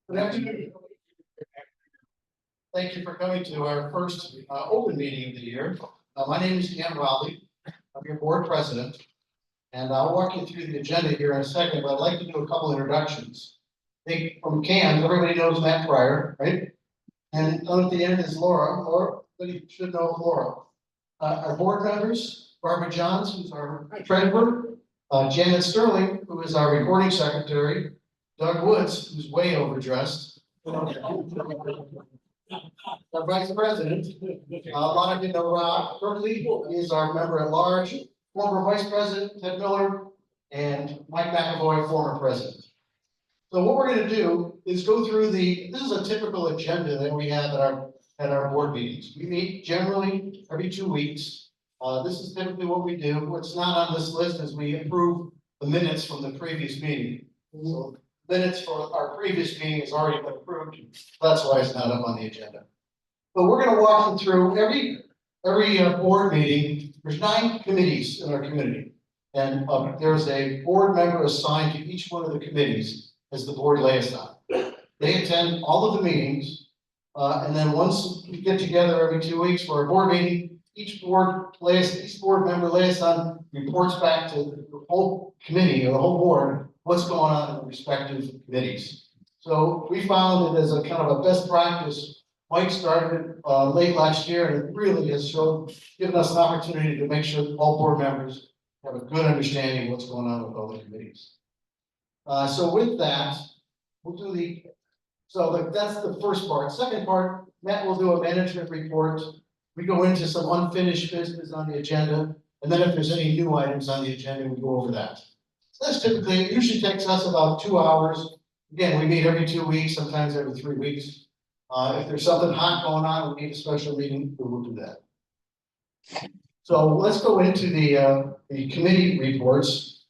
Good afternoon. Thank you for coming to our first open meeting of the year. My name is Ian Rowley. I'm your board president. And I'll walk you through the agenda here in a second, but I'd like to do a couple introductions. I think from CAMS, everybody knows Matt Pryor, right? And on at the end is Laura. Laura, you should know Laura. Our board members, Barbara Johns, who's our treasurer, Janet Sterling, who is our recording secretary, Doug Woods, who's way overdressed. Our vice president, a lot of you know Rob Berkeley, is our member at large, former vice president Ted Miller, and Mike McAvoy, former president. So what we're going to do is go through this is a typical agenda that we have at our board meetings. We meet generally every 2 weeks. This is typically what we do. What's not on this list is we approve the minutes from the previous meeting. So minutes for our previous meeting has already been approved. That's why it's not up on the agenda. But we're going to walk them through every board meeting. There's 9 committees in our community, and there's a board member assigned to each one of the committees as the board liaison. They attend all of the meetings, and then once we get together every 2 weeks for a board meeting, each board member liaison reports back to the whole committee or the whole board what's going on in the respective committees. So we found it as a kind of a best practice. Mike started late last year, and it really has given us an opportunity to make sure that all board members have a good understanding of what's going on with all the committees. So with that, we'll do that's the first part. Second part, Matt will do a management report. We go into some unfinished business on the agenda, and then if there's any new items on the agenda, we go over that. So that's typically, it usually takes us about 2 hours. Again, we meet every 2 weeks, sometimes every 3 weeks. If there's something hot going on, we need a special meeting, we will do that. So let's go into the committee reports.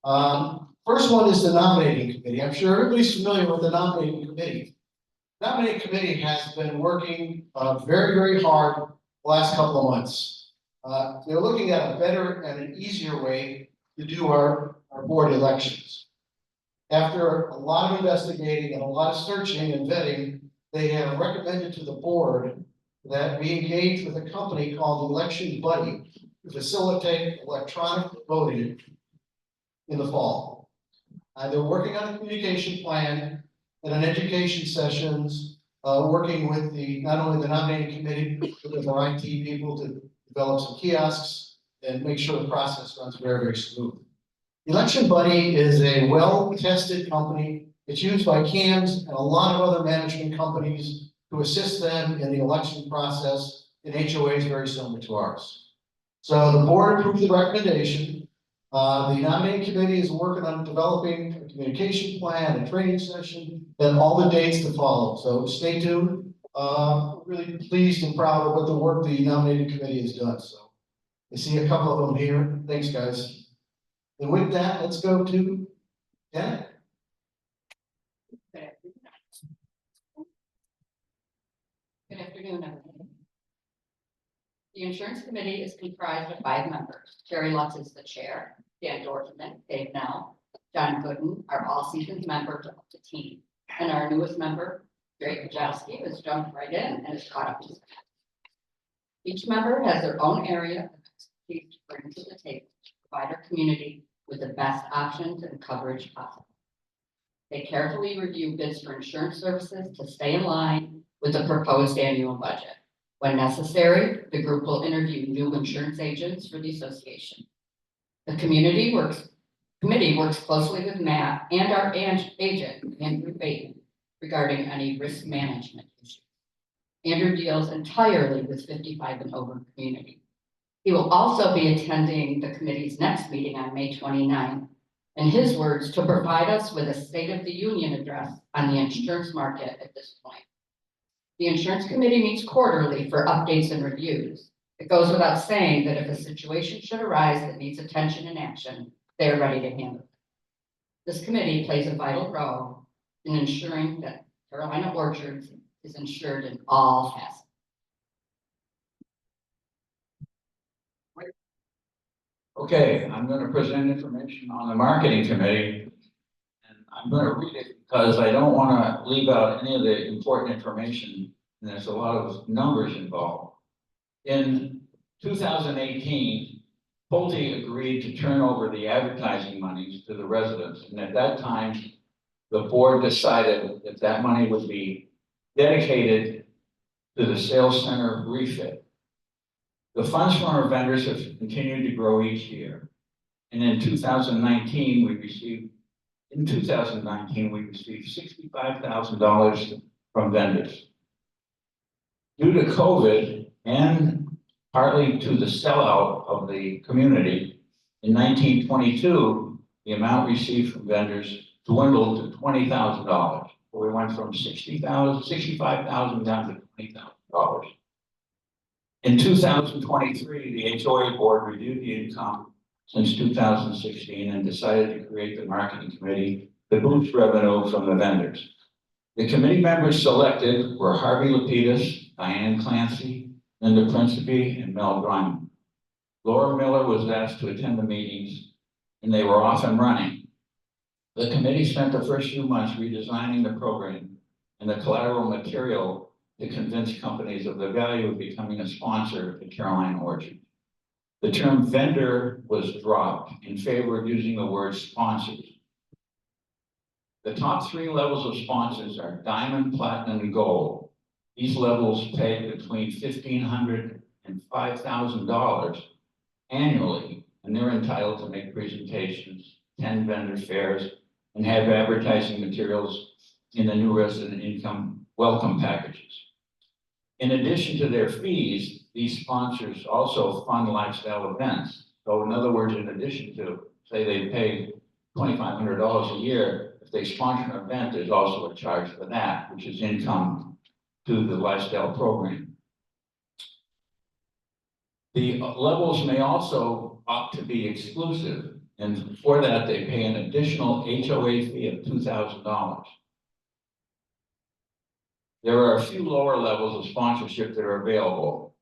First one is the nominating committee. I'm sure everybody's familiar with the nominating committee. The nominating committee has been working very, very hard the last couple of months. They're looking at a better and an easier way to do our board elections. After a lot of investigating and a lot of searching and vetting, they have recommended to the board that we engage with a company called Election Buddy to facilitate electronic voting in the fall. They're working on a communication plan and on education sessions, working with not only the nominating committee, but with our IT people to develop some kiosks and make sure the process runs very, very smooth. Election Buddy is a well-tested company. It's used by CAMS and a lot of other management companies to assist them in the election process in HOAs very similar to ours. So the board approved the recommendation. The nominating committee is working on developing a communication plan, a training session, and all the dates to follow. So stay tuned. Really pleased and proud of what the work the nominating committee has done. So I see a couple of them here. Thanks, guys. And with that, let's go to Janet. Good afternoon, everyone. The insurance committee is comprised of 5 members. Terry Lutz is the chair, Dan Dorfman, Dave Nell, John Gooden are all seasoned members of the team. And our newest member, Drake Kajowski, has jumped right in and is caught up to speed. Each member has their own area of expertise to bring to the table to provide our community with the best options and coverage possible. They carefully review bids for insurance services to stay in line with the proposed annual budget. When necessary, the group will interview new insurance agents for the association. The committee works closely with Matt and our agent, Andrew Bateman, regarding any risk management issues. Andrew deals entirely with 55 and over community. He will also be attending the committee's next meeting on May 29th. In his words, to provide us with a State of the Union address on the insurance market at this point. The insurance committee meets quarterly for updates and reviews. It goes without saying that if a situation should arise that needs attention and action, they are ready to handle it. This committee plays a vital role in ensuring that Carolina Orchards is insured in all facets. Okay, I'm going to present information on the marketing committee. And I'm gonna read it because I don't wanna leave out any of the important information, and there's a lot of numbers involved. In 2018, Pulte agreed to turn over the advertising monies to the residents, and at that time, the board decided that that money would be dedicated to the sales center refit. The funds from our vendors have continued to grow each year. And in 2019, we received $65,000 from vendors. Due to COVID and partly to the sellout of the community, in 1922, the amount received from vendors dwindled to $20,000. We went from $65,000 down to $20,000. In 2023, the HOA board reviewed the income since 2016 and decided to create the marketing committee to boost revenue from the vendors. The committee members selected were Harvey Lapidus, Diane Clancy, Linda Principe, and Mel Griman. Laura Miller was asked to attend the meetings, and they were off and running. The committee spent the first few months redesigning the program and the collateral material to convince companies of the value of becoming a sponsor at Carolina Orchard. The term vendor was dropped in favor of using the word sponsors. The top 3 levels of sponsors are Diamond, Platinum, and Gold. These levels pay between $1,500 and $5,000 annually, and they're entitled to make presentations, attend vendor fairs, and have advertising materials in the new resident income welcome packages. In addition to their fees, these sponsors also fund lifestyle events. So in other words, in addition to, say they pay $2,500 a year, if they sponsor an event, there's also a charge for that, which is income to the lifestyle program. The levels may also opt to be exclusive, and for that, they pay an additional HOA fee of $2,000. There are a few lower levels of sponsorship that are available.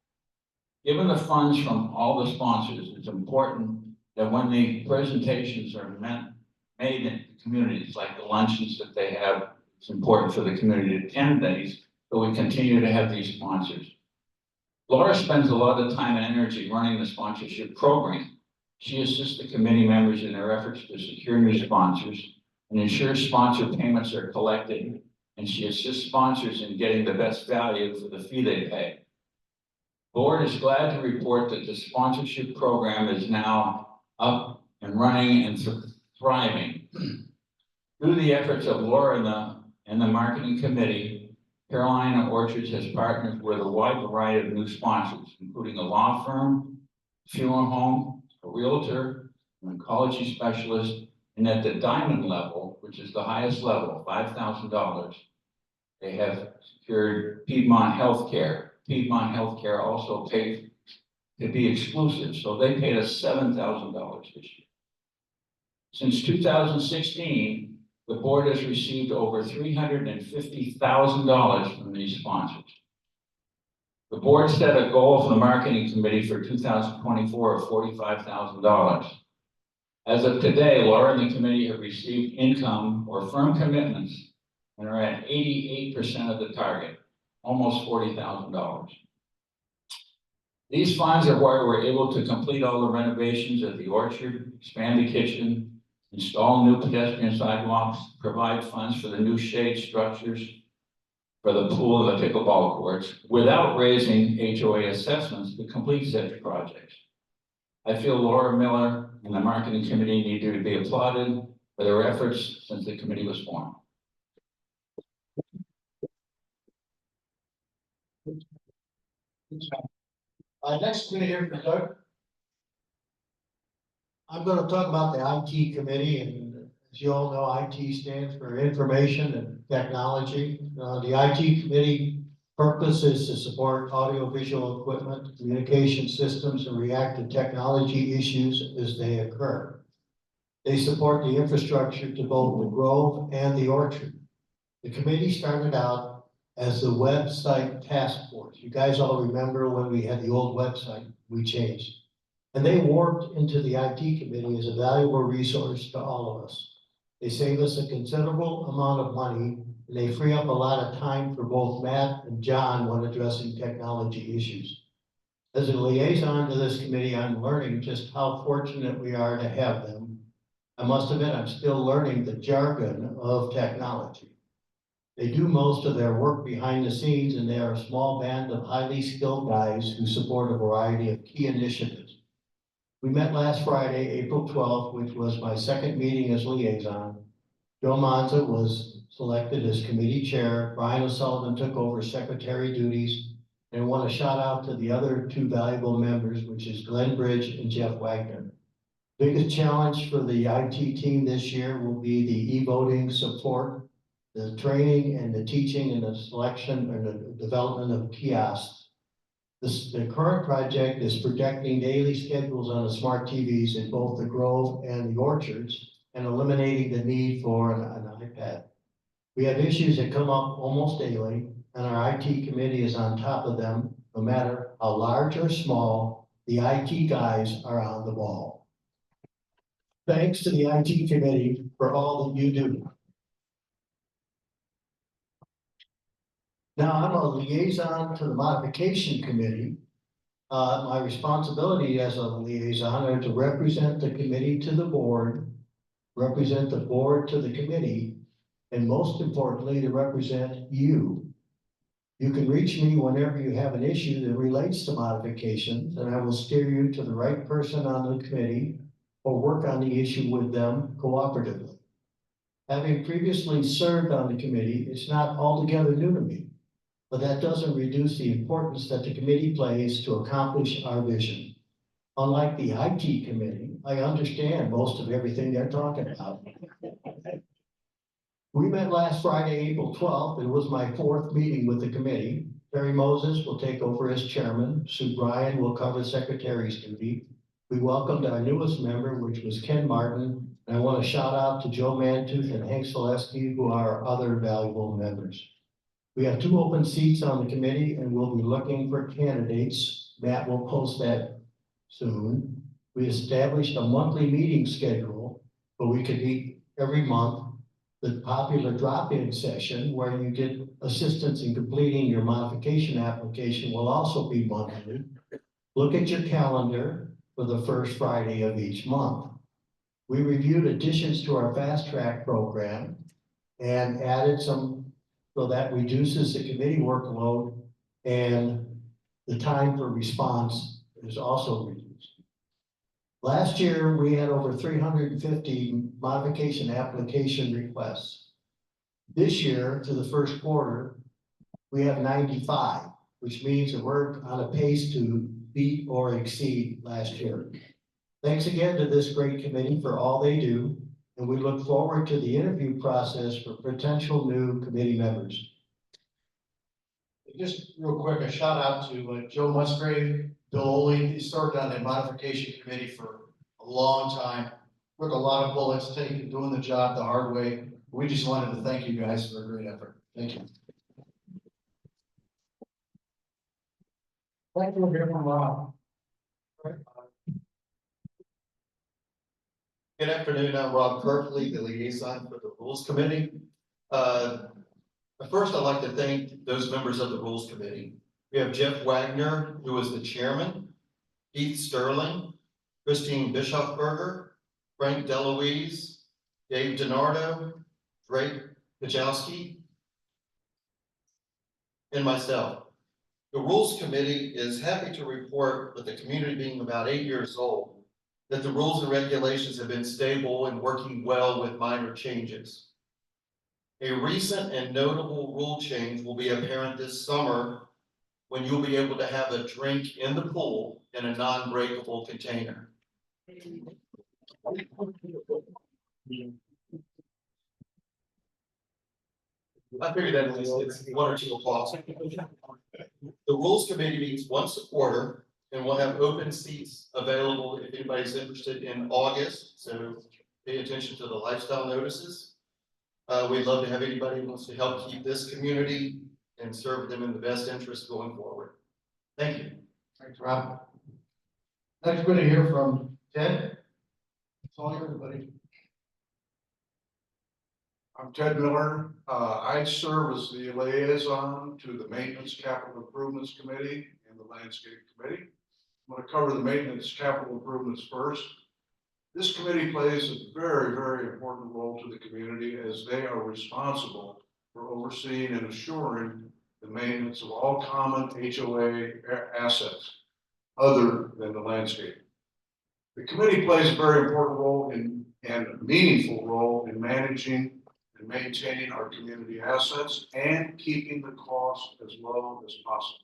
Given the funds from all the sponsors, it's important that when the presentations are made in communities, like the luncheons that they have, it's important for the community to attend these, so we continue to have these sponsors. Laura spends a lot of time and energy running the sponsorship program. She assists the committee members in their efforts to secure new sponsors and ensures sponsor payments are collected, and she assists sponsors in getting the best value for the fee they pay. Board is glad to report that the sponsorship program is now up and running and thriving. Through the efforts of Laura and the marketing committee, Carolina Orchards has partnered with a wide variety of new sponsors, including a law firm, funeral home, a realtor, an oncology specialist, and at the diamond level, which is the highest level, $5,000, they have secured Piedmont Healthcare. Piedmont Healthcare also paid to be exclusive, so they paid us $7,000 this year. Since 2016, the board has received over $350,000 from these sponsors. The board set a goal for the marketing committee for 2024 of $45,000. As of today, Laura and the committee have received income or firm commitments and are at 88% of the target, almost $40,000. These funds are why we're able to complete all the renovations at the orchard, expand the kitchen, install new pedestrian sidewalks, provide funds for the new shade structures for the pool and the pickleball courts, without raising HOA assessments to complete such projects. I feel Laura Miller and the marketing committee need to be applauded for their efforts since the committee was formed. Next, we're gonna hear from Doug. I'm gonna talk about the IT committee, and as you all know, IT stands for Information and Technology. The IT committee purpose is to support audiovisual equipment, communication systems, and react to technology issues as they occur. They support the infrastructure to both the Grove and the Orchard. The committee started out as the website task force. You guys all remember when we had the old website, we changed. And they warped into the IT committee as a valuable resource to all of us. They save us a considerable amount of money, and they free up a lot of time for both Matt and John when addressing technology issues. As a liaison to this committee, I'm learning just how fortunate we are to have them. I must admit, I'm still learning the jargon of technology. They do most of their work behind the scenes, and they are a small band of highly skilled guys who support a variety of key initiatives. We met last Friday, April 12th, which was my second meeting as liaison. Joe Monza was selected as committee chair. Brian O'Sullivan took over secretary duties. And I want to shout out to the other two valuable members, which is Glenn Bridge and Jeff Wagner. Biggest challenge for the IT team this year will be the e-voting support, the training and the teaching and the selection and the development of kiosks. The current project is projecting daily schedules on the smart TVs in both the Grove and the Orchards and eliminating the need for an iPad. We have issues that come up almost daily, and our IT committee is on top of them. No matter how large or small, the IT guys are on the ball. Thanks to the IT committee for all that you do. Now, I'm a liaison to the modification committee. My responsibility as a liaison are to represent the committee to the board, represent the board to the committee, and most importantly, to represent you. You can reach me whenever you have an issue that relates to modifications, and I will steer you to the right person on the committee or work on the issue with them cooperatively. Having previously served on the committee, it's not altogether new to me, but that doesn't reduce the importance that the committee plays to accomplish our vision. Unlike the IT committee, I understand most of everything they're talking about. We met last Friday, April 12th. It was my fourth meeting with the committee. Terry Moses will take over as chairman. Sue Bryan will cover secretary's duty. We welcomed our newest member, which was Ken Martin. And I want to shout out to Joe Mantooth and Hank Selesky, who are other valuable members. We have 2 open seats on the committee, and we'll be looking for candidates. Matt will post that soon. We established a monthly meeting schedule, but we could meet every month. The popular drop-in session where you get assistance in completing your modification application will also be monthly. Look at your calendar for the first Friday of each month. We reviewed additions to our fast track program and added some so that reduces the committee workload, and the time for response is also reduced. Last year, we had over 350 modification application requests. This year, to the first quarter, we have 95, which means that we're on a pace to beat or exceed last year. Thanks again to this great committee for all they do, and we look forward to the interview process for potential new committee members. Just real quick, a shout out to Joe Musgrave, Bill Oley. He served on the modification committee for a long time. Took a lot of bullets, taking doing the job the hard way. We just wanted to thank you guys for a great effort. Thank you. Thank you, everyone. Wow. Good afternoon, I'm Rob Kirkley, the liaison for the Rules Committee. First, I'd like to thank those members of the Rules Committee. We have Jeff Wagner, who is the chairman, Keith Sterling, Christine Bischofberger, Frank DeLuise, Dave DiNardo, Drake Kajowski, and myself. The Rules Committee is happy to report, with the community being about 8 years old, that the rules and regulations have been stable and working well with minor changes. A recent and notable rule change will be apparent this summer when you'll be able to have a drink in the pool in a non-breakable container. I figured that at least it's 1 or 2 o'clock. The Rules Committee meets once a quarter, and we'll have open seats available if anybody's interested in August, so pay attention to the lifestyle notices. We'd love to have anybody who wants to help keep this community and serve them in the best interest going forward. Thank you. Thanks, Rob. Next, we're going to hear from Ted. It's all yours, buddy. I'm Ted Miller. I serve as the liaison to the Maintenance Capital Improvements Committee and the Landscape Committee. I'm going to cover the Maintenance Capital Improvements first. This committee plays a very, very important role to the community as they are responsible for overseeing and assuring the maintenance of all common HOA assets other than the landscape. The committee plays a very important role and a meaningful role in managing and maintaining our community assets and keeping the cost as low as possible.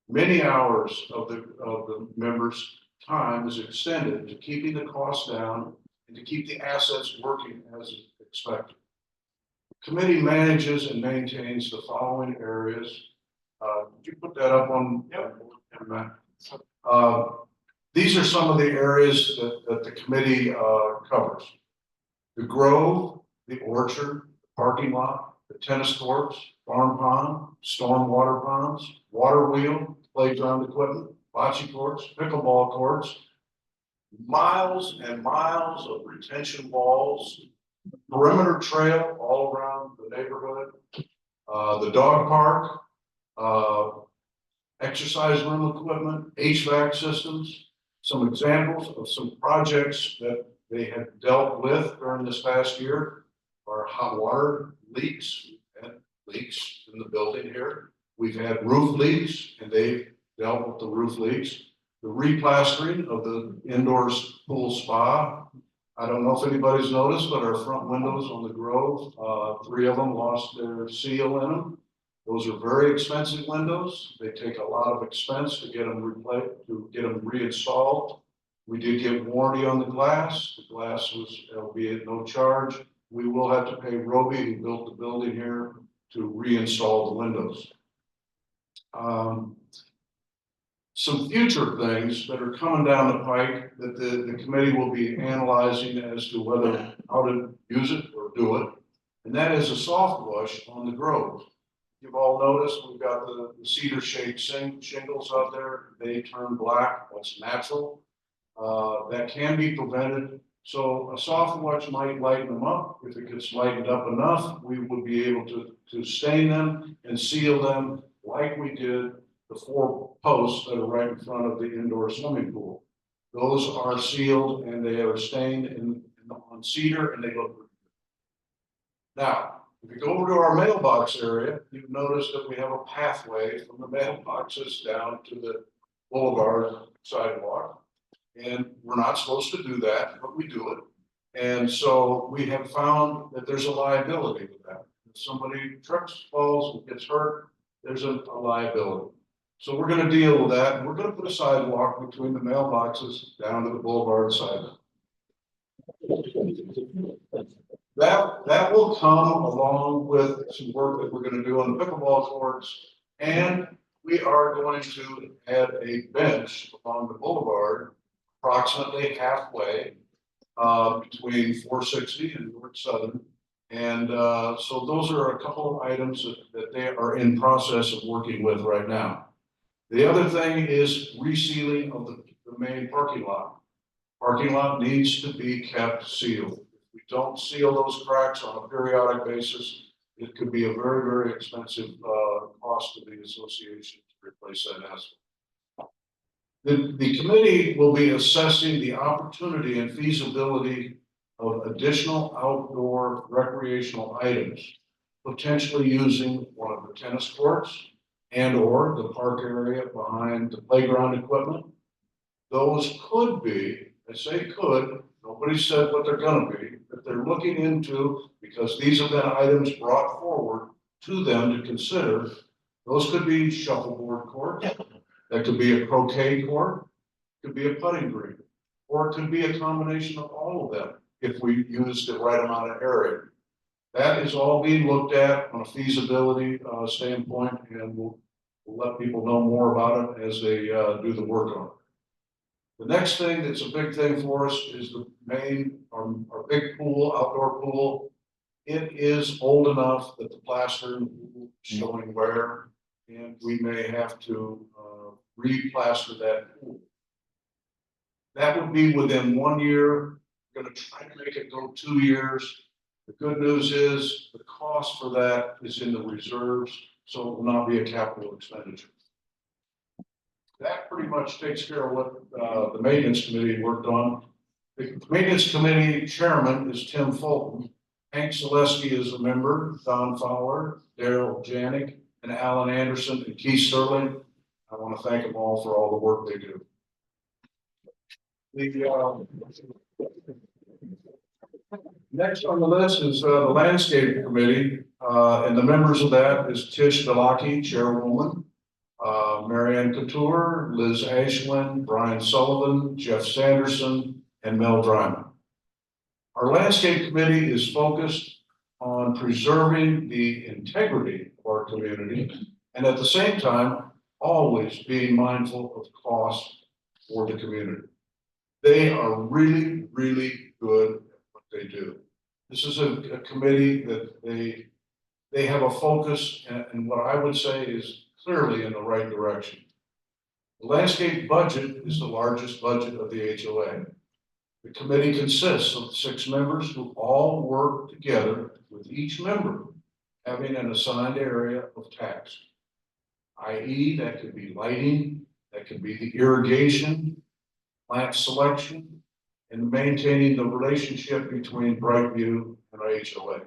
Many hours of the members' time is extended to keeping the costs down and to keep the assets working as expected. The committee manages and maintains the following areas. Could you put that up on? These are some of the areas that the committee covers. The Grove, the Orchard, the parking lot, the tennis courts, farm pond, stormwater ponds, water wheel, playground equipment, bocce courts, pickleball courts, miles and miles of retention walls, perimeter trail all around the neighborhood, the dog park, exercise room equipment, HVAC systems. Some examples of some projects that they have dealt with during this past year are hot water leaks and leaks in the building here. We've had roof leaks and they've dealt with the roof leaks. The replastering of the indoors pool spa. I don't know if anybody's noticed, but our front windows on the Grove, 3 of them lost their seal in them. Those are very expensive windows. They take a lot of expense to get them replaced, to get them reinstalled. We did get warranty on the glass. The glass was, albeit no charge. We will have to pay Roby, who built the building here, to reinstall the windows. Some future things that are coming down the pike that the committee will be analyzing as to whether how to use it or do it. And that is a soft wash on the Grove. You've all noticed we've got the cedar shake shingles out there. They turn black. What's natural? That can be prevented. So a soft wash might lighten them up. If it gets lightened up enough, we would be able to stain them and seal them like we did the 4 posts that are right in front of the indoor swimming pool. Those are sealed and they are stained on cedar and they look good. Now, if you go over to our mailbox area, you've noticed that we have a pathway from the mailboxes down to the boulevard sidewalk. And we're not supposed to do that, but we do it. And so we have found that there's a liability with that. If somebody trips, falls, and gets hurt, there's a liability. So we're going to deal with that. We're going to put a sidewalk between the mailboxes down to the boulevard sidewalk. That will come along with some work that we're going to do on the pickleball courts, and we are going to add a bench along the boulevard, approximately halfway between 460 and North Southern. And so those are a couple of items that they are in process of working with right now. The other thing is resealing of the main parking lot. Parking lot needs to be kept sealed. If we don't seal those cracks on a periodic basis, it could be a very, very expensive cost to the association to replace that asphalt. The committee will be assessing the opportunity and feasibility of additional outdoor recreational items, potentially using one of the tennis courts and or the park area behind the playground equipment. Those could be, I say could, nobody said what they're going to be, that they're looking into, because these have been items brought forward to them to consider. Those could be shuffleboard courts, that could be a croquet court, could be a putting green, or it could be a combination of all of them if we use the right amount of area. That is all being looked at on a feasibility standpoint, and we'll let people know more about it as they do the work on it. The next thing that's a big thing for us is the main, our big pool, outdoor pool. It is old enough that the plaster is showing wear, and we may have to re-plaster that pool. That would be within 1 year. We're going to try to make it go 2 years. The good news is the cost for that is in the reserves, so it will not be a capital expenditure. That pretty much takes care of what the maintenance committee worked on. The maintenance committee chairman is Tim Fulton. Hank Zaleski is a member, Don Fowler, Daryl Janik, and Alan Anderson and Keith Sterling. I want to thank them all for all the work they do. Next on the list is the landscape committee, and the members of that is Tish Delaki, chairwoman, Marianne Couture, Liz Ashwin, Brian Sullivan, Jeff Sanderson, and Mel Dryman. Our landscape committee is focused on preserving the integrity of our community, and at the same time, always being mindful of cost for the community. They are really, really good at what they do. This is a committee that they have a focus, and what I would say is clearly in the right direction. The landscape budget is the largest budget of the HOA. The committee consists of 6 members who all work together, with each member having an assigned area of task. i.e., that could be lighting, that could be the irrigation, plant selection, and maintaining the relationship between Brightview and our HOA.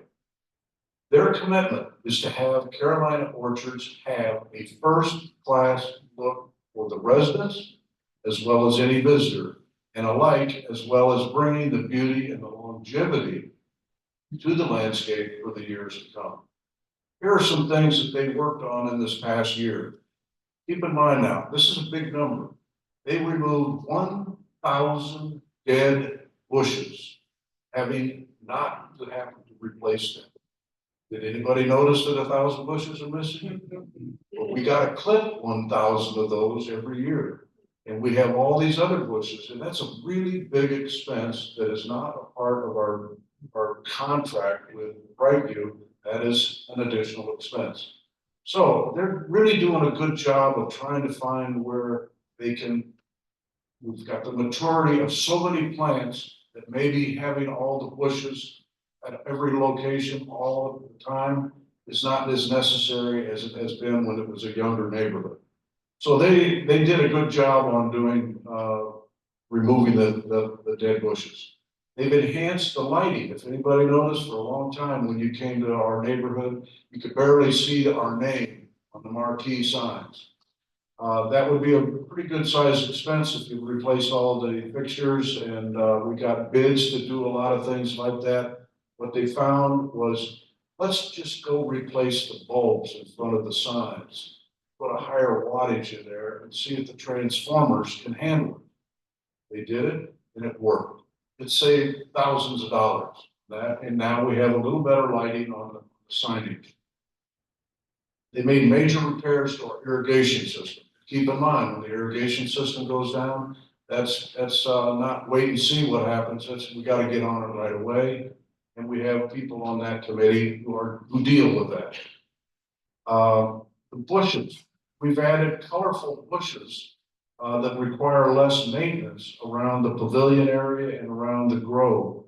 Their commitment is to have Carolina Orchards have a first-class look for the residents as well as any visitor, and alike, as well as bringing the beauty and the longevity to the landscape for the years to come. Here are some things that they worked on in this past year. Keep in mind now, this is a big number. They removed 1,000 dead bushes, having not to have to replace them. Did anybody notice that 1,000 bushes are missing? Well, we got to clip 1,000 of those every year. And we have all these other bushes, and that's a really big expense that is not a part of our contract with Brightview. That is an additional expense. So they're really doing a good job of trying to find where they can. We've got the maturity of so many plants that maybe having all the bushes at every location all of the time is not as necessary as it has been when it was a younger neighborhood. So they did a good job on doing, removing the dead bushes. They've enhanced the lighting. If anybody noticed, for a long time when you came to our neighborhood, you could barely see our name on the marquee signs. That would be a pretty good sized expense if you replace all the fixtures, and we got bids to do a lot of things like that. What they found was, let's just go replace the bulbs in front of the signs. Put a higher wattage in there and see if the transformers can handle it. They did it and it worked. It saved thousands of dollars. And now we have a little better lighting on the signage. They made major repairs to our irrigation system. Keep in mind, when the irrigation system goes down, that's not wait and see what happens. We got to get on it right away. And we have people on that committee who deal with that. The bushes. We've added colorful bushes that require less maintenance around the pavilion area and around the grove.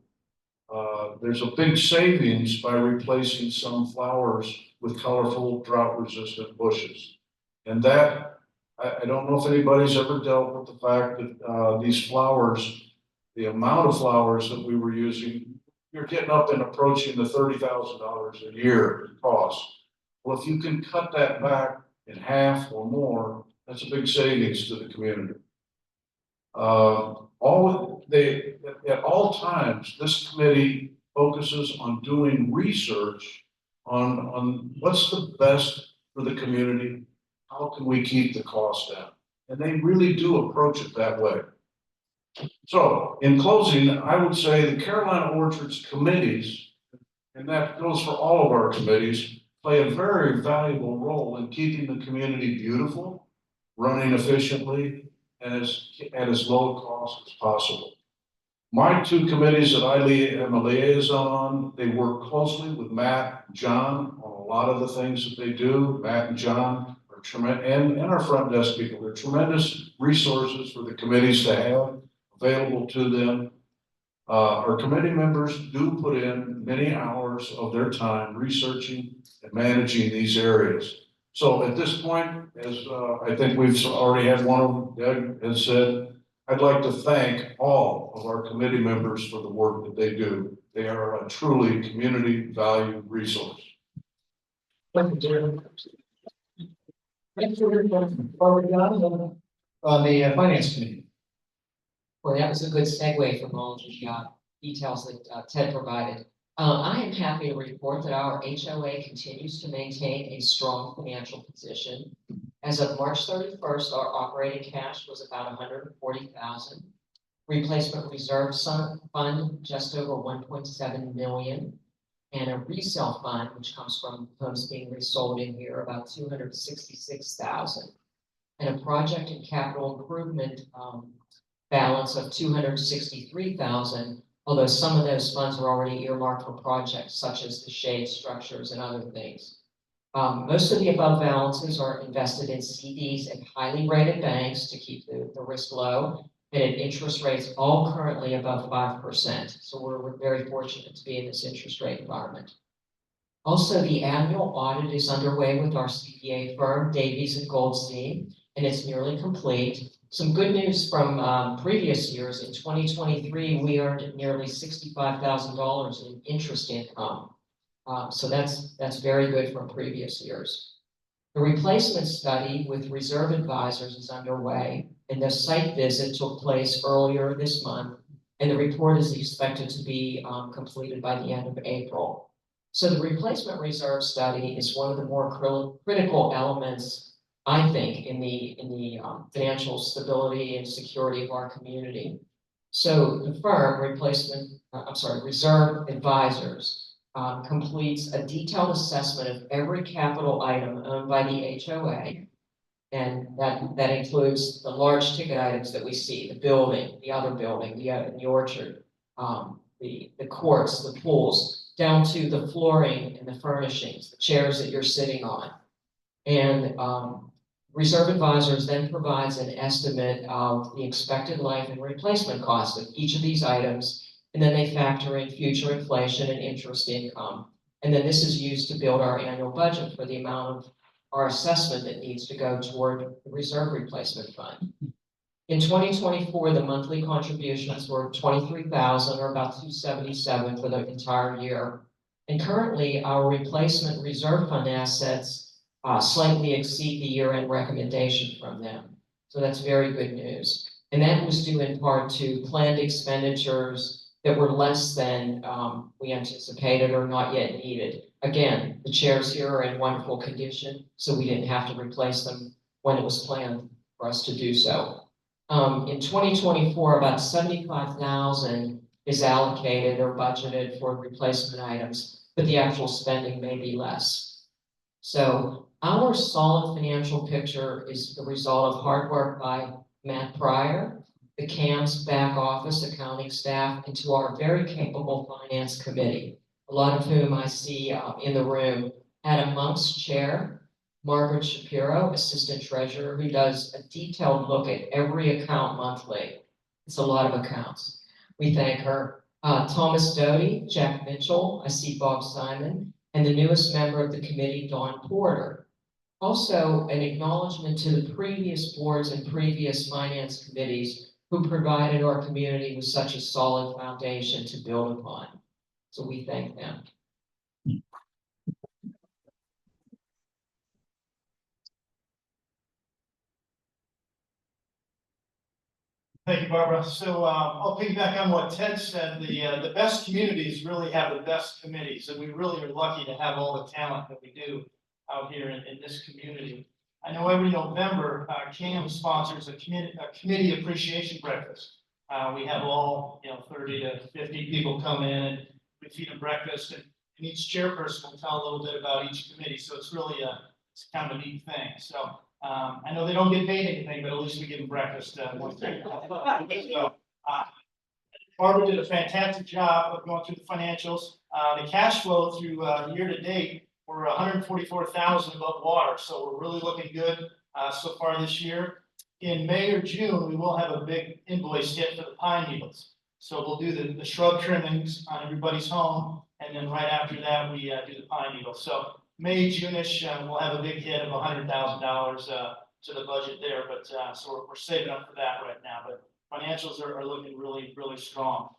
There's a big savings by replacing some flowers with colorful drought-resistant bushes. And that, I don't know if anybody's ever dealt with the fact that these flowers, the amount of flowers that we were using, you're getting up and approaching the $30,000 a year cost. Well, if you can cut that back in half or more, that's a big savings to the community. At all times, this committee focuses on doing research on what's the best for the community. How can we keep the cost down? And they really do approach it that way. So in closing, I would say the Carolina Orchards committees, and that goes for all of our committees, play a very valuable role in keeping the community beautiful, running efficiently, and at as low a cost as possible. My 2 committees that I am a liaison on, they work closely with Matt and John on a lot of the things that they do. Matt and John are tremendous, and our front desk people, they're tremendous resources for the committees to have available to them. Our committee members do put in many hours of their time researching and managing these areas. So at this point, as I think we've already had one of them, Doug has said, I'd like to thank all of our committee members for the work that they do. They are a truly community valued resource. Thank you, Jerry. Next, we're going to Barbara John on the finance committee. Well, that was a good segue from all the details that Ted provided. I am happy to report that our HOA continues to maintain a strong financial position. As of March 31st, our operating cash was about 140,000. Replacement reserve fund just over 1.7 million. And a resale fund, which comes from homes being resold in here, about 266,000. And a project and capital improvement balance of 263,000, although some of those funds are already earmarked for projects such as the shade structures and other things. Most of the above balances are invested in CDs at highly rated banks to keep the risk low, and at interest rates all currently above 5%. So we're very fortunate to be in this interest rate environment. Also, the annual audit is underway with our CPA firm, Davies and Goldstein, and it's nearly complete. Some good news from previous years. In 2023, we earned nearly $65,000 in interest income. So that's very good from previous years. The replacement study with Reserve Advisors is underway, and the site visit took place earlier this month, and the report is expected to be completed by the end of April. So the replacement reserve study is one of the more critical elements, I think, in the financial stability and security of our community. So the firm Reserve Advisors completes a detailed assessment of every capital item owned by the HOA. And that includes the large ticket items that we see, the building, the other building, the orchard, the courts, the pools, down to the flooring and the furnishings, the chairs that you're sitting on. And Reserve Advisors then provides an estimate of the expected life and replacement cost of each of these items, and then they factor in future inflation and interest income. And then this is used to build our annual budget for the amount of our assessment that needs to go toward the reserve replacement fund. In 2024, the monthly contributions were 23,000, or about 277 for the entire year. And currently, our replacement reserve fund assets slightly exceed the year-end recommendation from them. So that's very good news. And that was due in part to planned expenditures that were less than we anticipated or not yet needed. Again, the chairs here are in wonderful condition, so we didn't have to replace them when it was planned for us to do so. In 2024, about 75,000 is allocated or budgeted for replacement items, but the actual spending may be less. So our solid financial picture is the result of hard work by Matt Pryor, the CAM's back office accounting staff, and to our very capable finance committee, a lot of whom I see in the room. Adam Monk's chair, Margaret Shapiro, assistant treasurer, who does a detailed look at every account monthly. It's a lot of accounts. We thank her. Thomas Doty, Jack Mitchell, I see Bob Simon, and the newest member of the committee, Dawn Porter. Also, an acknowledgement to the previous boards and previous finance committees who provided our community with such a solid foundation to build upon. So we thank them. Thank you, Barbara. So I'll piggyback on what Ted said. The best communities really have the best committees, and we really are lucky to have all the talent that we do out here in this community. I know every November, CAM sponsors a committee appreciation breakfast. We have all 30 to 50 people come in, and we feed them breakfast, and each chairperson will tell a little bit about each committee. So it's really it's kind of a neat thing. So I know they don't get paid anything, but at least we give them breakfast once a week. So Barbara did a fantastic job of going through the financials. The cash flow through year to date, we're 144,000 above water, so we're really looking good so far this year. In May or June, we will have a big invoice hit for the Pine Needles. So we'll do the shrub trimmings on everybody's home, and then right after that, we do the pine needle. So May, June-ish, we'll have a big hit of $100,000 to the budget there, but so we're saving up for that right now. But financials are looking really, really strong.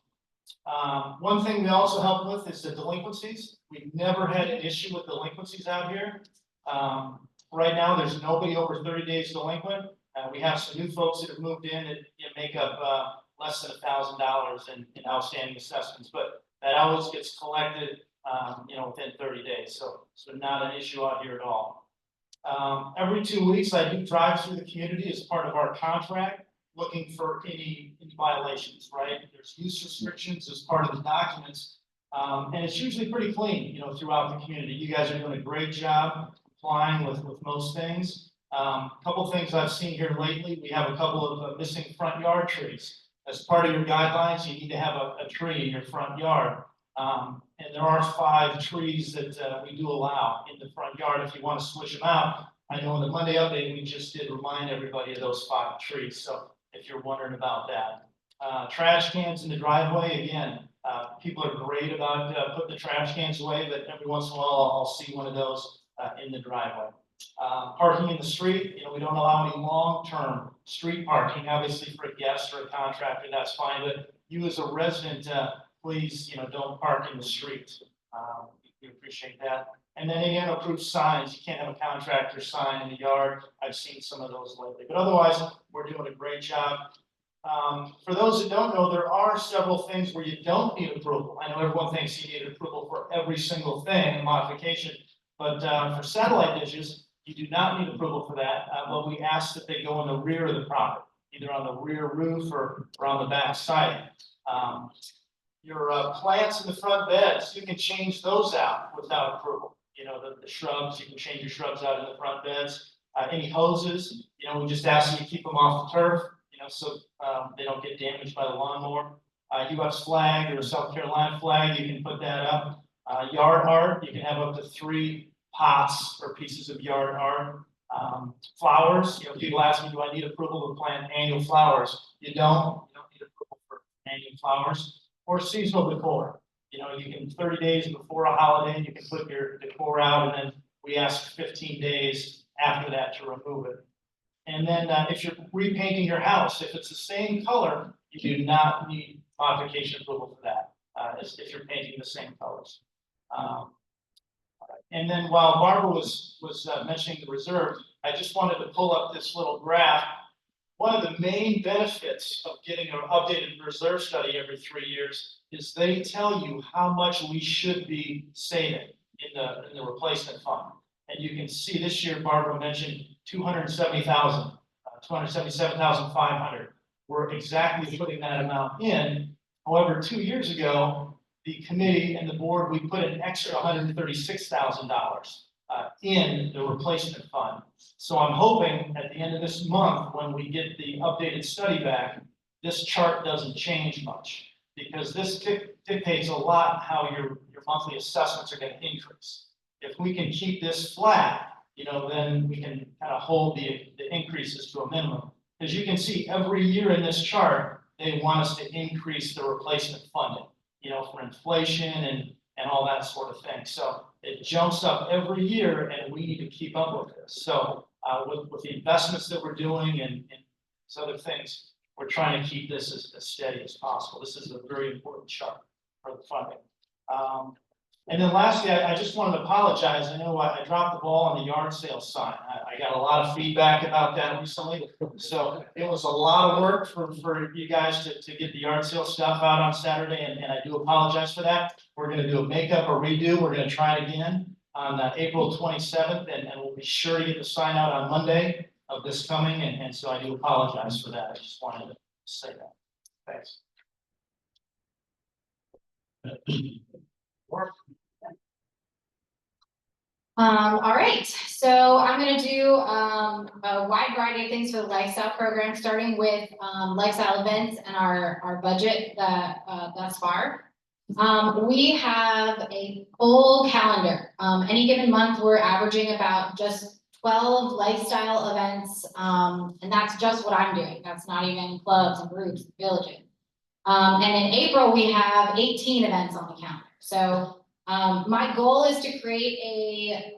One thing we also help with is the delinquencies. We've never had an issue with delinquencies out here. Right now, there's nobody over 30 days delinquent. We have some new folks that have moved in that make up less than $1,000 in outstanding assessments, but that always gets collected, within 30 days. So not an issue out here at all. Every 2 weeks, I do drive through the community as part of our contract, looking for any violations, right? There's use restrictions as part of the documents. And it's usually pretty clean, throughout the community. You guys are doing a great job complying with most things. Couple things I've seen here lately, we have a couple of missing front yard trees. As part of your guidelines, you need to have a tree in your front yard. And there are 5 trees that we do allow in the front yard if you want to switch them out. I know in the Monday update, we just did remind everybody of those 5 trees. So if you're wondering about that. Trash cans in the driveway, again, people are great about putting the trash cans away, but every once in a while, I'll see one of those in the driveway. Parking in the street, we don't allow any long-term street parking, obviously for a guest or a contractor, that's fine, but you as a resident, please, don't park in the street. We appreciate that. And then again, approved signs, you can't have a contractor sign in the yard. I've seen some of those lately, but otherwise, we're doing a great job. For those that don't know, there are several things where you don't need approval. I know everyone thinks you need approval for every single thing, modification, but for satellite dishes, you do not need approval for that. But we ask that they go in the rear of the property, either on the rear roof or on the back side. Your plants in the front beds, you can change those out without approval. The shrubs, you can change your shrubs out in the front beds. Any hoses, we just ask you to keep them off the turf, so they don't get damaged by the lawnmower. US flag or South Carolina flag, you can put that up. Yard art, you can have up to 3 pots or pieces of yard art. Flowers, people ask me, do I need approval to plant annual flowers? You don't need approval for annual flowers. Or seasonal decor. You can 30 days before a holiday, you can put your decor out, and then we ask 15 days after that to remove it. And then if you're repainting your house, if it's the same color, you do not need modification approval for that, if you're painting the same colors. And then while Barbara was mentioning the reserve, I just wanted to pull up this little graph. One of the main benefits of getting an updated reserve study every 3 years is they tell you how much we should be saving in the replacement fund. And you can see this year, Barbara mentioned 270,000, 277,500. We're exactly putting that amount in. However, 2 years ago, the committee and the board, we put an extra $136,000 in the replacement fund. So I'm hoping at the end of this month, when we get the updated study back, this chart doesn't change much, because this dictates a lot how your monthly assessments are going to increase. If we can keep this flat, then we can kind of hold the increases to a minimum. As you can see, every year in this chart, they want us to increase the replacement funding, for inflation and all that sort of thing. So it jumps up every year, and we need to keep up with this. So with the investments that we're doing and these other things, we're trying to keep this as steady as possible. This is a very important chart for the funding. And then lastly, I just wanted to apologize. I know I dropped the ball on the yard sale sign. I got a lot of feedback about that recently. So it was a lot of work for you guys to get the yard sale stuff out on Saturday, and I do apologize for that. We're going to do a makeup or redo. We're going to try it again on April 27th, and we'll be sure to get the sign out on Monday of this coming, and so I do apologize for that. I just wanted to say that. Thanks. All right, so I'm gonna do a wide variety of things for the lifestyle program, starting with lifestyle events and our budget thus far. We have a full calendar. Any given month, we're averaging about just 12 lifestyle events, and that's just what I'm doing. That's not even clubs and groups, villages. And in April, we have 18 events on the calendar. So my goal is to create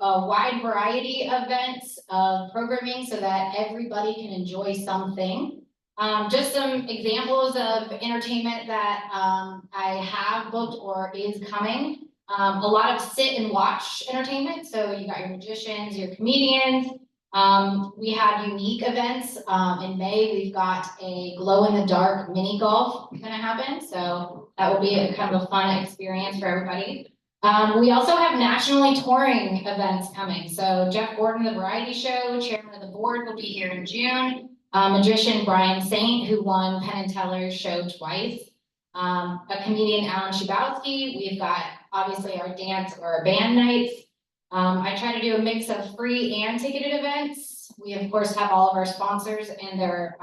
a wide variety of events of programming so that everybody can enjoy something. Just some examples of entertainment that I have booked or is coming. A lot of sit and watch entertainment. So you got your magicians, your comedians. We have unique events. In May, we've got a glow in the dark mini golf gonna happen. So that will be a kind of a fun experience for everybody. We also have nationally touring events coming. So Jeff Gordon, the variety show, chairman of the board, will be here in June. Magician Brian Saint, who won Penn and Teller's show twice. A comedian, Alan Shabowski. We've got obviously our dance or our band nights. I try to do a mix of free and ticketed events. We of course have all of our sponsors and their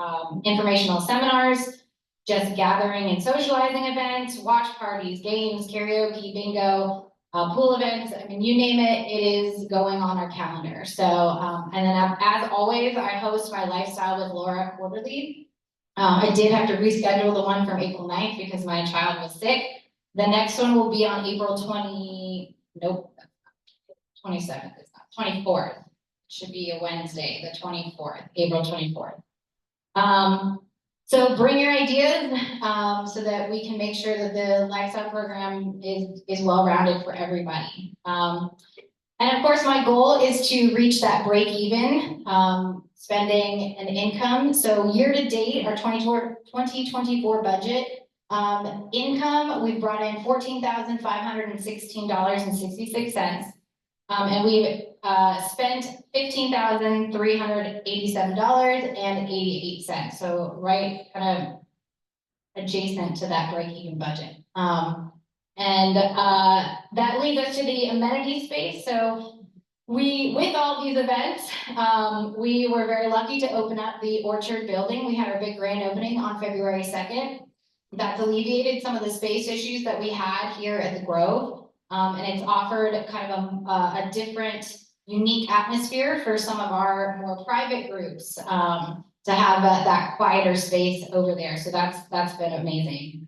informational seminars, just gathering and socializing events, watch parties, games, karaoke, bingo, pool events. I mean, you name it, it is going on our calendar. So, and then as always, I host my Lifestyle with Laura quarterly. I did have to reschedule the one from April 9th because my child was sick. The next one will be on April 27th, is not 24th. Should be a Wednesday, the 24th, April 24th. So bring your ideas so that we can make sure that the lifestyle program is well-rounded for everybody. And of course, my goal is to reach that break even spending and income. So year to date, our 2024 budget income, we've brought in $14,516.66. And we've spent $15,387.88. So right kind of adjacent to that break-even budget. That leads us to the amenity space. So with all these events, we were very lucky to open up the Orchard building. We had our big grand opening on February 2nd. That's alleviated some of the space issues that we had here at the Grove. And it's offered kind of a different, unique atmosphere for some of our more private groups to have that quieter space over there. So that's been amazing.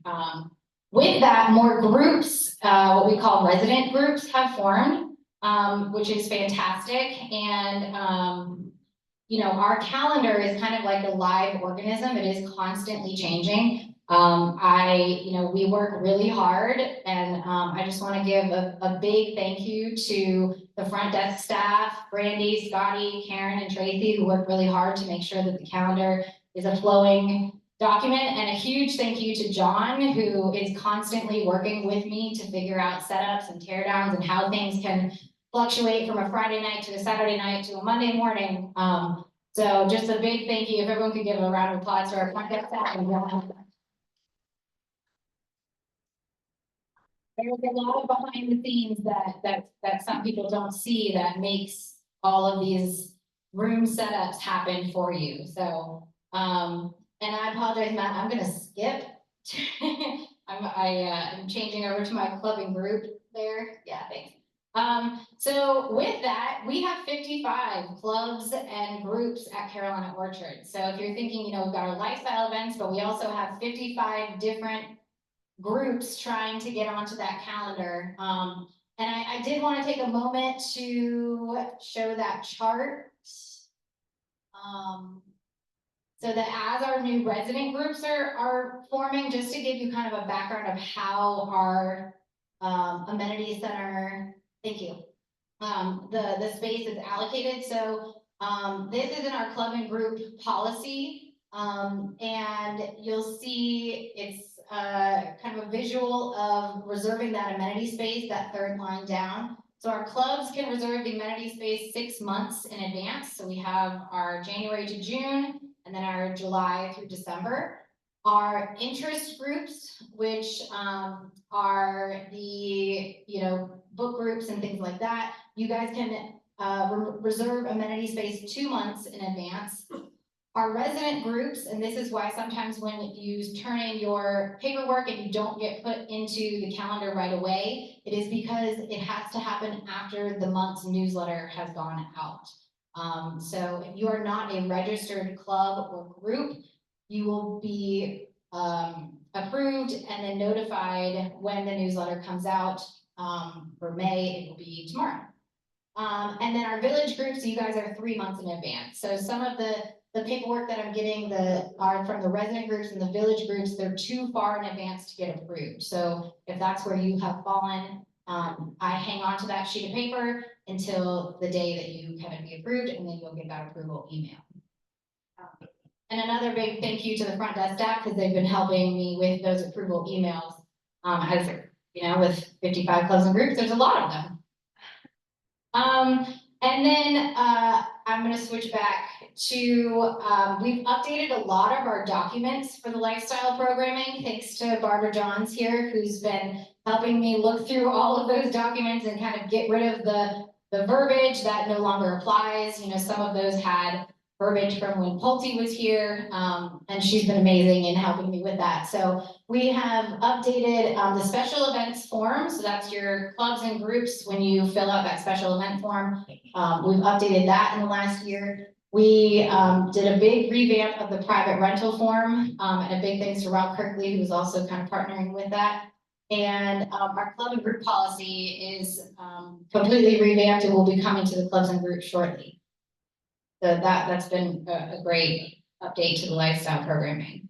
With that, more groups, what we call resident groups, have formed, which is fantastic. And you know, our calendar is kind of like a live organism. It is constantly changing. We work really hard, and I just want to give a big thank you to the front desk staff, Brandy, Scotty, Karen, and Tracy, who work really hard to make sure that the calendar is a flowing document. And a huge thank you to John, who is constantly working with me to figure out setups and teardowns and how things can fluctuate from a Friday night to a Saturday night to a Monday morning. So just a big thank you. If everyone could give a round of applause to our front desk staff. There's a lot of behind the scenes that some people don't see that makes all of these room setups happen for you. So, and I apologize, Matt, I'm gonna skip. I'm changing over to my clubbing group there. Yeah, thanks. So with that, we have 55 clubs and groups at Carolina Orchard. So if you're thinking, you know, we've got our lifestyle events, but we also have 55 different groups trying to get onto that calendar. And I did want to take a moment to show that chart. So that as our new resident groups are forming, just to give you kind of a background of how our amenity center, thank you, the space is allocated. So this is in our club and group policy. And you'll see it's kind of a visual of reserving that amenity space, that third line down. So our clubs can reserve the amenity space 6 months in advance. So we have our January to June, and then our July through December. Our interest groups, which are the, you know, book groups and things like that, you guys can reserve amenity space 2 months in advance. Our resident groups, and this is why sometimes when you turn in your paperwork and you don't get put into the calendar right away, it is because it has to happen after the month's newsletter has gone out. So if you are not a registered club or group, you will be approved approved and then notified when the newsletter comes out. For May, it will be tomorrow. And then our village groups, you guys are 3 months in advance. So some of the paperwork that I'm getting are from the resident groups and the village groups, they're too far in advance to get approved. So if that's where you have fallen, I hang on to that sheet of paper until the day that you have it be approved, and then you'll get that approval email. And another big thank you to the front desk staff, because they've been helping me with those approval emails. As you know, with 55 clubs and groups, there's a lot of them. And then I'm gonna switch back to, we've updated a lot of our documents for the lifestyle programming, thanks to Barbara Johns here, who's been helping me look through all of those documents and kind of get rid of the verbiage that no longer applies. You know, some of those had verbiage from when Pulte was here, and she's been amazing in helping me with that. So we have updated the special events form, so that's your clubs and groups when you fill out that special event form. We've updated that in the last year. We did a big revamp of the private rental form, and a big thanks to Rob Kirkley, who's also kind of partnering with that. And our club and group policy is completely revamped and will be coming to the clubs and groups shortly. So that's been a great update to the lifestyle programming.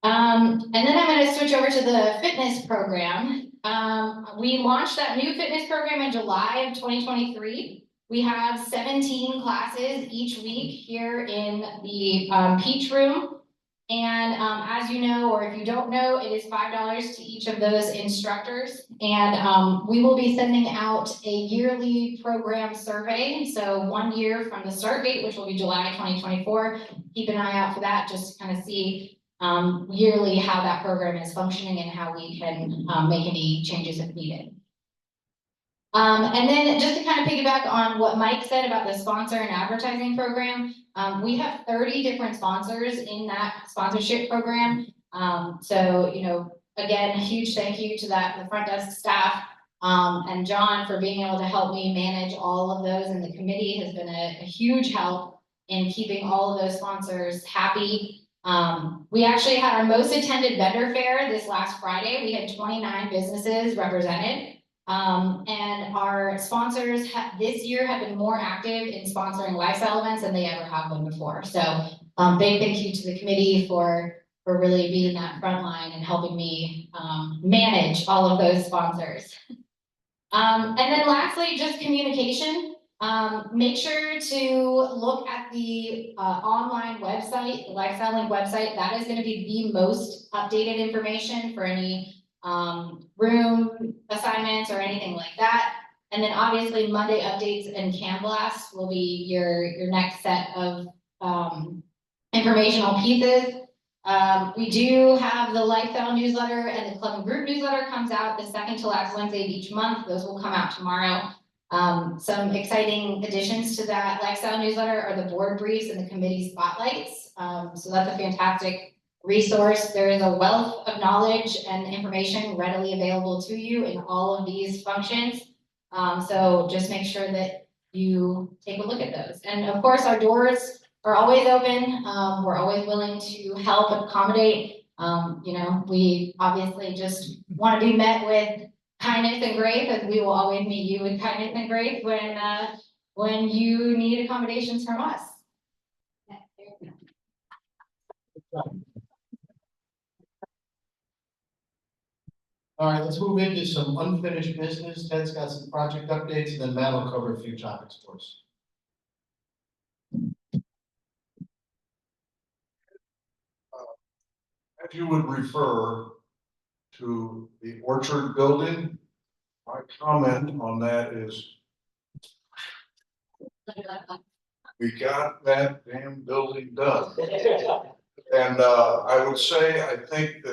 And then I'm going to switch over to the fitness program. We launched that new fitness program in July of 2023. We have 17 classes each week here in the Peach Room. And as you know, or if you don't know, it is $5 to each of those instructors. And we will be sending out a yearly program survey. So 1 year from the start date, which will be July 2024. Keep an eye out for that, just to kind of see yearly how that program is functioning and how we can make any changes if needed. And then just to kind of piggyback on what Mike said about the sponsor and advertising program, we have 30 different sponsors in that sponsorship program. So, you know, again, a huge thank you to the front desk staff and John for being able to help me manage all of those, and the committee has been a huge help in keeping all of those sponsors happy. We actually had our most attended vendor fair this last Friday. We had 29 businesses represented. And our sponsors this year have been more active in sponsoring lifestyle events than they ever have been before. So big thank you to the committee for really being that front line and helping me manage all of those sponsors. And then lastly, just communication. Make sure to look at the online website, the Lifestyle Link website. That is going to be the most updated information for any room assignments or anything like that. And then obviously Monday updates and Can Blast will be your next set of informational pieces. We do have the Lifestyle newsletter, and the club and group newsletter comes out the second to last Wednesday of each month. Those will come out tomorrow. Some exciting additions to that Lifestyle newsletter are the board briefs and the committee spotlights. So that's a fantastic resource. There is a wealth of knowledge and information readily available to you in all of these functions. So just make sure that you take a look at those. And of course, our doors are always open. We're always willing to help accommodate. You know, we obviously just want to be met with kindness and grace, as we will always meet you with kindness and grace when you need accommodations from us. All right, let's move into some unfinished business. Ted's got some project updates, and then Matt will cover a few topics for us. If you would refer to the Orchard building, my comment on that is we got that damn building done. And I would say, I think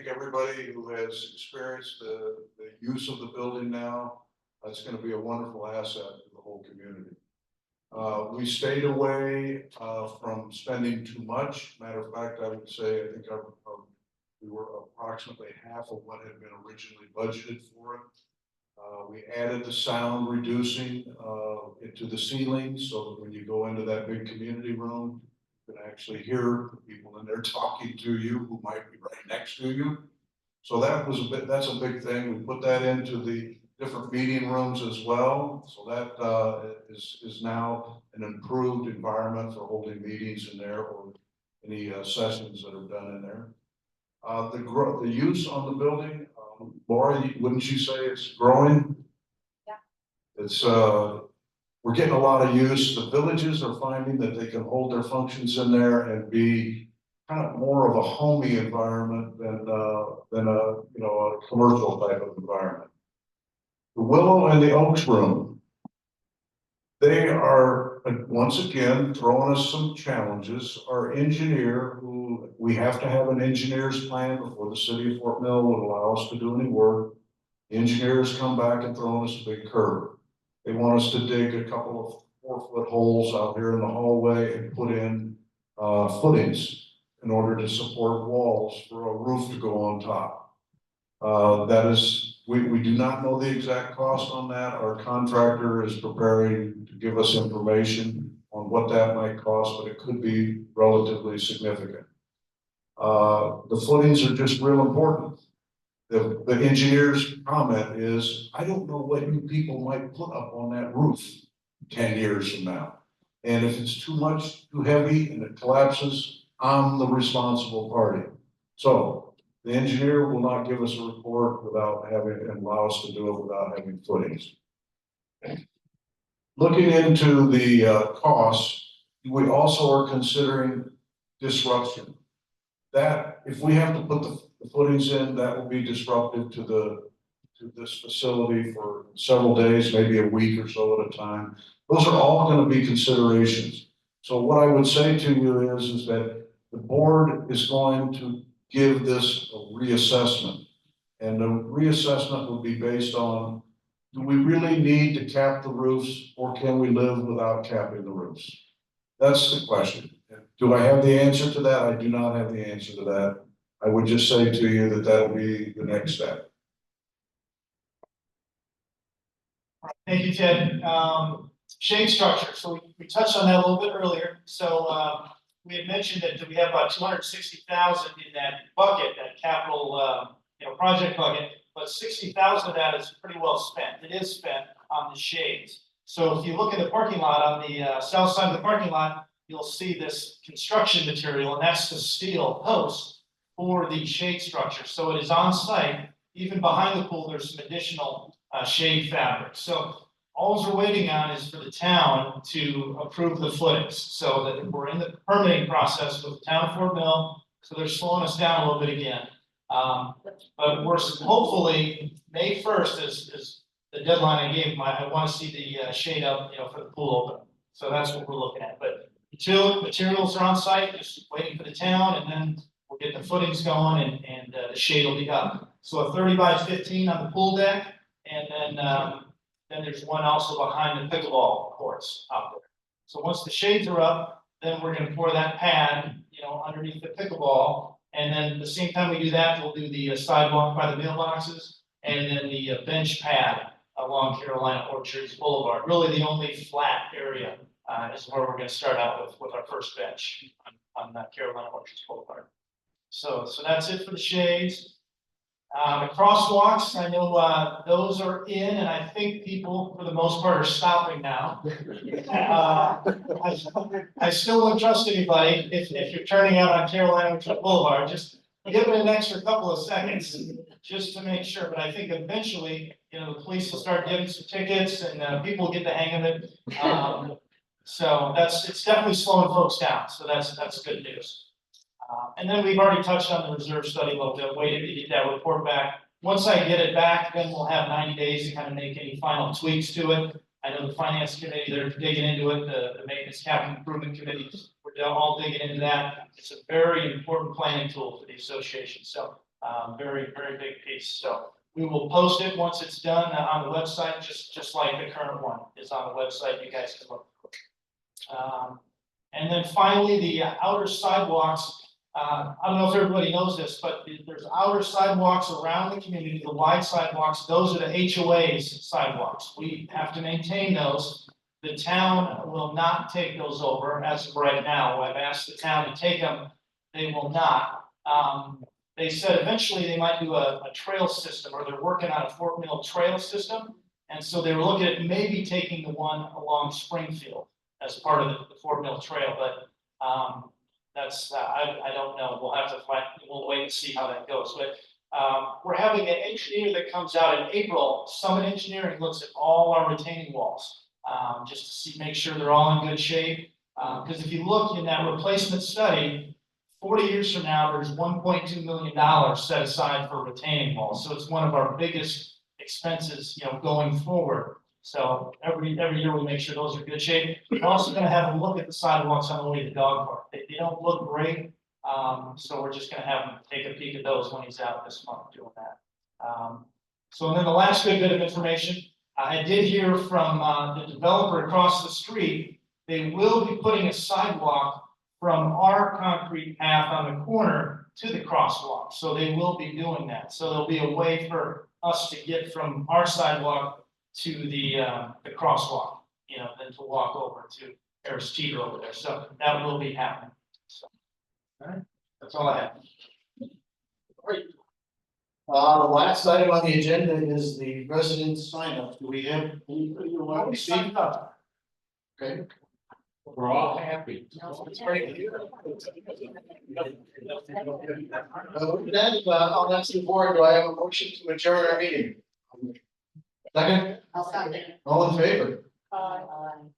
everybody who has experienced the use of the building now, that's gonna be a wonderful asset to the whole community. We stayed away from spending too much. Matter of fact, I would say, I think we were approximately half of what had been originally budgeted for it. We added the sound reducing into the ceiling, so that when you go into that big community room, you can actually hear the people in there talking to you who might be right next to you. So that's a big thing. We put that into the different meeting rooms as well. So that is now an improved environment for holding meetings in there or any sessions that are done in there. The use on the building, Laura, wouldn't you say it's growing? Yeah. It's, we're getting a lot of use. The villages are finding that they can hold their functions in there and be kind of more of a homey environment than a commercial type of environment. The Willow and the Oaks room, they are once again throwing us some challenges. Our engineer, who we have to have an engineer's plan before the city of Fort Mill would allow us to do any work. The engineers come back and throw us a big curve. They want us to dig a couple of 4-foot holes out here in the hallway and put in footings in order to support walls for a roof to go on top. That is, we do not know the exact cost on that. Our contractor is preparing to give us information on what that might cost, but it could be relatively significant. The footings are just real important. The engineer's comment is, I don't know what you people might put up on that roof 10 years from now. And if it's too much, too heavy, and it collapses, I'm the responsible party. So the engineer will not give us a report without having, and allow us to do it without having footings. Looking into the costs, we also are considering disruption. That, if we have to put the footings in, that will be disruptive to this facility for several days, maybe a week or so at a time. Those are all going to be considerations. So what I would say to you is that the board is going to give this a reassessment. And the reassessment will be based on, do we really need to cap the roofs, or can we live without capping the roofs? That's the question. Do I have the answer to that? I do not have the answer to that. I would just say to you that that'll be the next step. Thank you, Ted. Shade structure, so we touched on that a little bit earlier. So we had mentioned that we have about 260,000 in that bucket, that capital project bucket, but 60,000 of that is pretty well spent. It is spent on the shades. So if you look at the parking lot on the south side of the parking lot, you'll see this construction material, and that's the steel post for the shade structure. So it is on site. Even behind the pool, there's some additional shade fabric. So all we're waiting on is for the town to approve the footings. So that we're in the permitting process with the town of Fort Mill. So they're slowing us down a little bit again. But we're hopefully May 1st is the deadline I gave. I want to see the shade up, for the pool open. So that's what we're looking at. But materials are on site, just waiting for the town, and then we'll get the footings going and the shade will be up. So a 30 by 15 on the pool deck, and then there's one also behind the pickleball courts out there. So once the shades are up, then we're gonna pour that pad, underneath the pickleball. And then at the same time we do that, we'll do the sidewalk by the mailboxes, and then the bench pad along Carolina Orchards Boulevard. Really the only flat area is where we're gonna start out with our first bench on Carolina Orchards Boulevard. So that's it for the shades. The crosswalks, I know those are in, and I think people, for the most part, are stopping now. I still wouldn't trust anybody if you're turning out on Carolina Orchards Boulevard. Just give it an extra couple of seconds just to make sure. But I think eventually, the police will start giving some tickets, and people will get the hang of it. So it's definitely slowing folks down. So that's good news. And then we've already touched on the reserve study a little bit, waiting to get that report back. Once I get it back, then we'll have 90 days to kind of make any final tweaks to it. I know the finance committee, they're digging into it, the maintenance capital improvement committee, we're all digging into that. It's a very important planning tool for the association. So very, very big piece. So we will post it once it's done on the website, just like the current one is on the website. You guys can look. And then finally, the outer sidewalks. I don't know if everybody knows this, but there's outer sidewalks around the community, the wide sidewalks. Those are the HOA's sidewalks. We have to maintain those. The town will not take those over as of right now. I've asked the town to take them. They will not. they said eventually they might do a trail system, or they're working on a Fort Mill trail system. And so they were looking at maybe taking the one along Springfield as part of the Fort Mill Trail, but, that's, I don't know, we'll wait and see how that goes, but, we're having an engineer that comes out in April. Summit Engineering looks at all our retaining walls, just to see, make sure they're all in good shape. Because if you look in that replacement study, 40 years from now, there's $1.2 million set aside for retaining walls. So it's one of our biggest expenses, going forward. So every year we make sure those are in good shape. We're also going to have a look at the sidewalks on the way to the dog park. They don't look great. So we're just gonna have him take a peek at those when he's out this month doing that. So and then the last good bit of information, I did hear from, the developer across the street. They will be putting a sidewalk from our concrete path on the corner to the crosswalk. So they will be doing that. So there'll be a way for us to get from our sidewalk to the crosswalk, then to walk over to Harris Teeter over there. So that will be happening. So. All right, that's all I have. Great. The last item on the agenda is the resident sign up. Do we have, you want to speak? Okay. We're all happy. It's great to hear. With that, I'll ask the board, do I have a motion to adjourn our meeting? Second, I'll stop there. all in favor?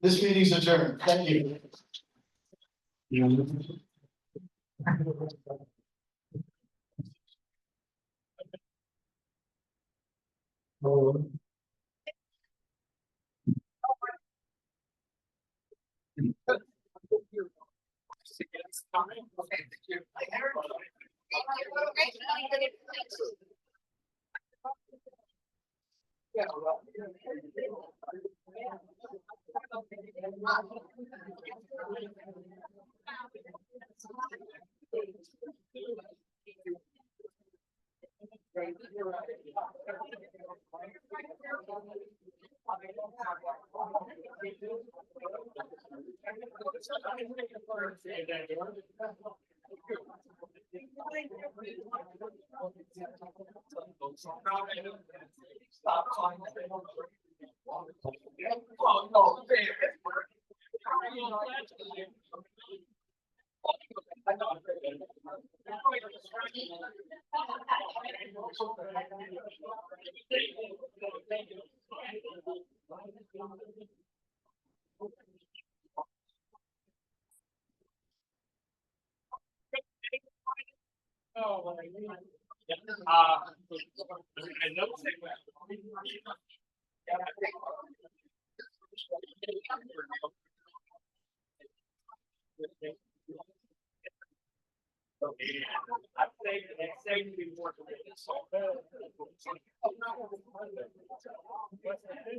This meeting's adjourned. Thank you. I'd say the next day would be more.